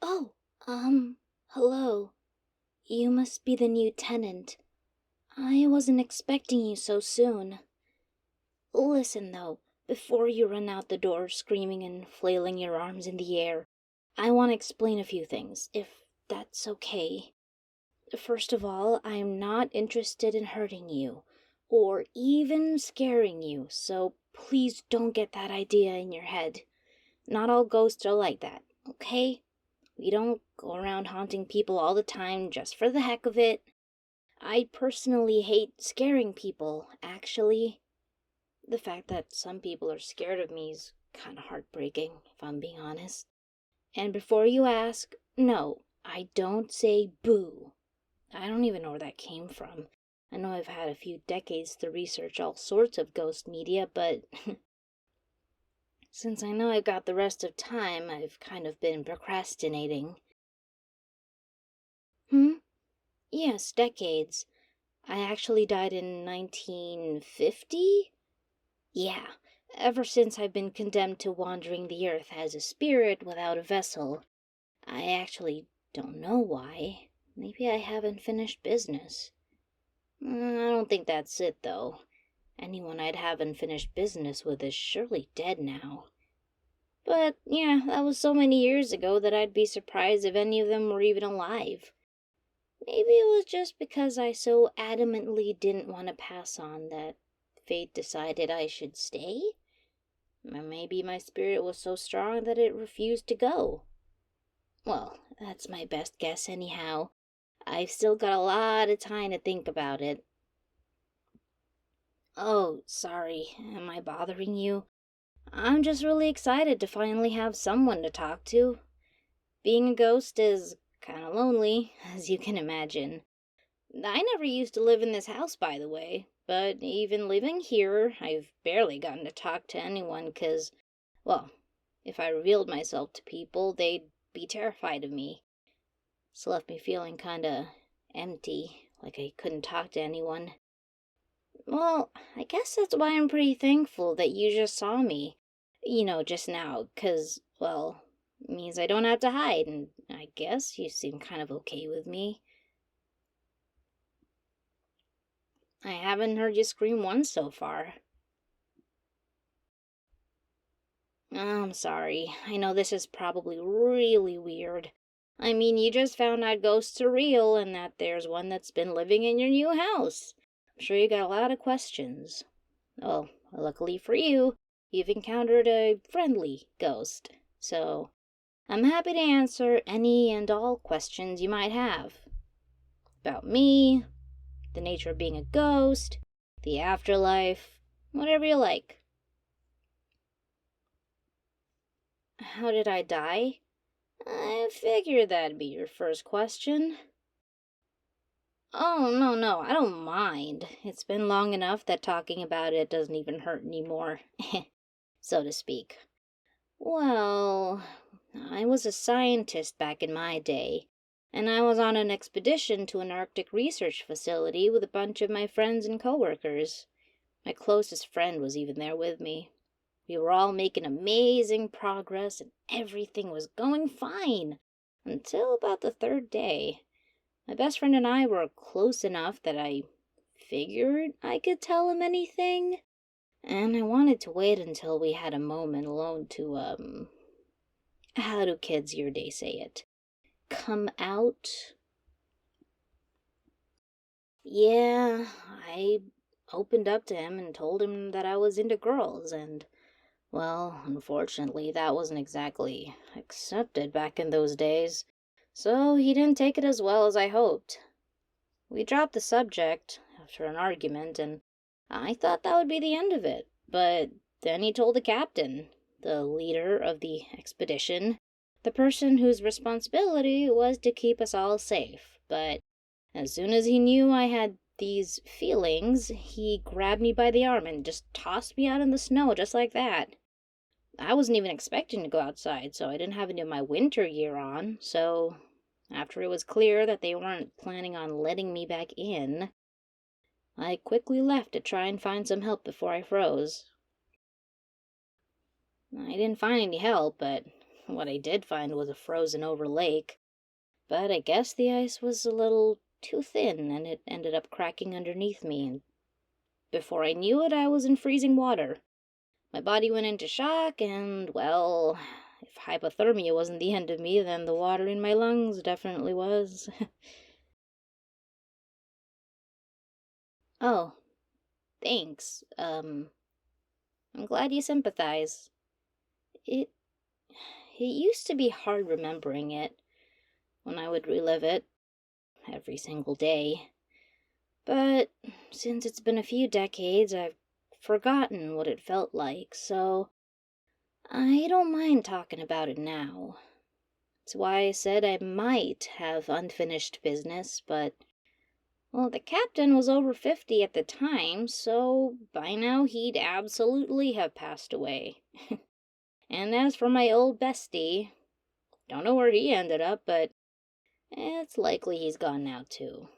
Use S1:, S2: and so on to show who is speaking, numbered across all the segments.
S1: Oh, hello. You must be the new tenant. I wasn't expecting you so soon. Listen, though, before you run out the door screaming and flailing your arms in the air, I want to explain a few things, if that's okay. First of all, I'm not interested in hurting you, or even scaring you, so please don't get that idea in your head. Not all ghosts are like that, okay? We don't go around haunting people all the time just for the heck of it. I personally hate scaring people, actually. The fact that some people are scared of me is kind of heartbreaking, if I'm being honest. And before you ask, no, I don't say boo. I don't even know where that came from. I know I've had a few decades to research all sorts of ghost media, but since I know I've got the rest of time, I've kind of been procrastinating. Yes, decades. I actually died in 1950? Yeah, ever since I've been condemned to wandering the earth as a spirit without a vessel. I actually don't know why. Maybe I haven't finished business. I don't think that's it, though. Anyone I'd have unfinished business with is surely dead now. But, yeah, that was so many years ago that I'd be surprised if any of them were even alive. Maybe it was just because I so adamantly didn't want to pass on that fate decided I should stay? Or maybe my spirit was so strong that it refused to go. Well, that's my best guess anyhow. I've still got a lot of time to think about it. Oh, sorry, am I bothering you? I'm just really excited to finally have someone to talk to. Being a ghost is kinda lonely, as you can imagine. I never used to live in this house, by the way, but even living here, I've barely gotten to talk to anyone 'cause, well, if I revealed myself to people, they'd be terrified of me. It's left me feeling kinda empty, like I couldn't talk to anyone. Well, I guess that's why I'm pretty thankful that you just saw me, just now, 'cause, well, it means I don't have to hide, and I guess you seem kind of okay with me. I haven't heard you scream once so far. I'm sorry. I know this is probably really weird. I mean, you just found out ghosts are real and that there's one that's been living in your new house. I'm sure you got a lot of questions. Well, luckily for you, you've encountered a friendly ghost. So, I'm happy to answer any and all questions you might have. About me, the nature of being a ghost, the afterlife, whatever you like. How did I die? I figured that'd be your first question. Oh, no, I don't mind. It's been long enough that talking about it doesn't even hurt anymore, so to speak. Well, I was a scientist back in my day, and I was on an expedition to an Arctic research facility with a bunch of my friends and coworkers. My closest friend was even there with me. We were all making amazing progress, and everything was going fine until about the third day. My best friend and I were close enough that I figured I could tell him anything, and I wanted to wait until we had a moment alone to, how do kids your day say it? Come out? Yeah, I opened up to him and told him that I was into girls, and well, unfortunately, that wasn't exactly accepted back in those days, so he didn't take it as well as I hoped. We dropped the subject after an argument, and I thought that would be the end of it, but then he told the captain, the leader of the expedition, the person whose responsibility was to keep us all safe, but as soon as he knew I had these feelings, he grabbed me by the arm and just tossed me out in the snow just like that. I wasn't even expecting to go outside, so I didn't have any of my winter gear on, so after it was clear that they weren't planning on letting me back in, I quickly left to try and find some help before I froze. I didn't find any help, but What I did find was a frozen over lake, but I guess the ice was a little too thin and it ended up cracking underneath me, and before I knew it, I was in freezing water. My body went into shock, and, well, if hypothermia wasn't the end of me, then the water in my lungs definitely was. Oh, thanks. I'm glad you sympathize. It it used to be hard remembering it when I would relive it every single day. But since it's been a few decades, I've forgotten what it felt like, so I don't mind talking about it now. That's why I said I might have unfinished business, but, well, the captain was over 50 at the time, so by now he'd absolutely have passed away. And as for my old bestie, don't know where he ended up, but it's likely he's gone now too.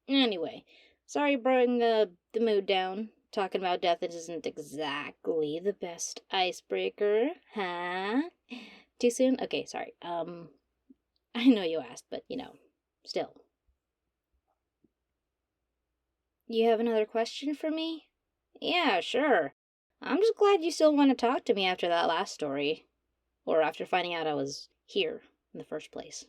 S1: Anyway, sorry bring the mood down. Talking about death isn't exactly the best icebreaker, huh? Too soon? Okay, sorry. I know you asked, but, still. You have another question for me? Yeah, sure. I'm just glad you still want to talk to me after that last story. Or after finding out I was here in the first place.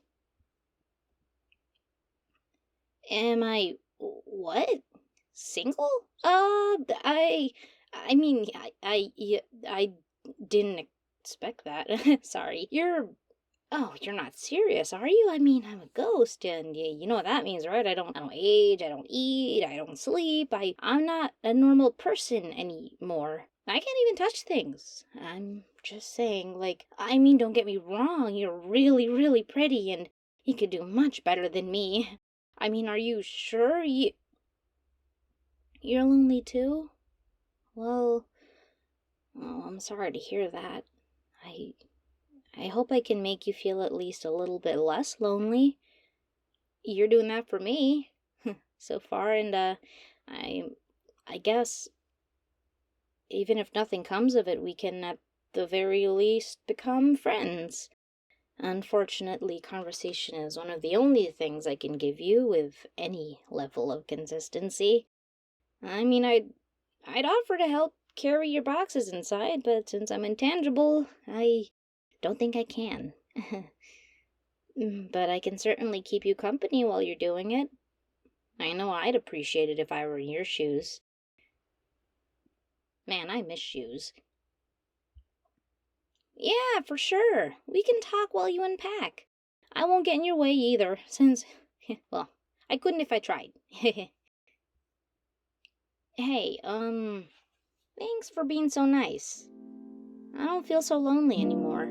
S1: Am I... what? Single? I mean, I didn't expect that. Sorry. Oh, you're not serious, are you? I mean, I'm a ghost, and you know what that means, right? I don't age, I don't eat, I don't sleep, I'm not a normal person anymore. I can't even touch things. I'm just saying, I mean, don't get me wrong, you're really, really pretty, and you could do much better than me. I mean, are you sure you're lonely too? Well, oh, I'm sorry to hear that. I hope I can make you feel at least a little bit less lonely. You're doing that for me so far, and I guess even if nothing comes of it, we can at the very least become friends. Unfortunately, conversation is one of the only things I can give you with any level of consistency. I mean, I'd offer to help carry your boxes inside, but since I'm intangible, I don't think I can. But I can certainly keep you company while you're doing it. I know I'd appreciate it if I were in your shoes. Man, I miss shoes. Yeah, for sure. We can talk while you unpack. I won't get in your way either, since, well, I couldn't if I tried. Hey, thanks for being so nice. I don't feel so lonely anymore.